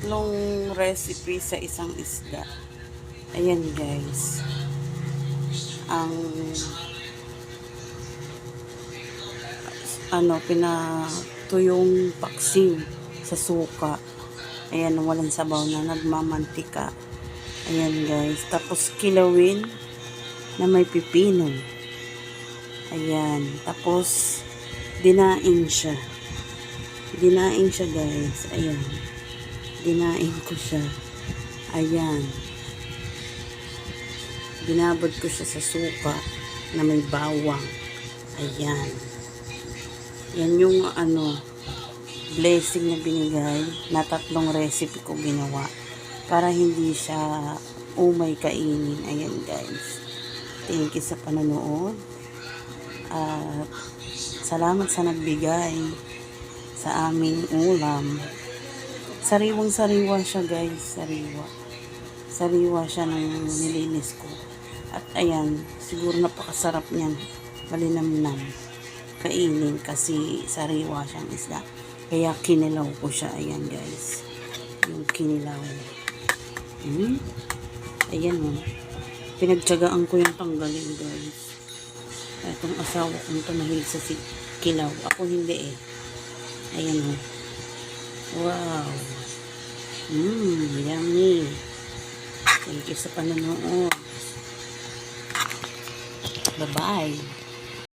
tatlong recipe sa isang isda. Ayan guys. Ang pinatuyong paksiw sa suka. Ayan, walang sabaw na, nagmamantika. Ayan guys. Tapos kilawin na may pipino. Ayan. Tapos dinaing siya. Dinaing siya guys. Ayan. Dinaing ko siya. Ayan. Binabad ko siya sa suka na may bawang. Ayan. Yan yung blessing na binigay na tatlong recipe ko ginawa para hindi siya umay kainin. Ayan guys. Thank you sa panonood. At salamat sa nagbigay sa aming ulam. Sariwang-sariwa siya guys. Sariwa siya ng nilinis ko. At ayan, siguro napakasarap niyan. Malinamnam. Kainin kasi sariwa siyang isda. Kaya kinilaw ko siya. Ayan guys. Yung kinilaw. Ayan o. Pinagtyagaan ko yung tanggalin guys. Itong asawa kong tumahil sa kilaw. Ako hindi eh. Ayan o. Wow. Yummy. Thank you sa panonood. Bye-bye.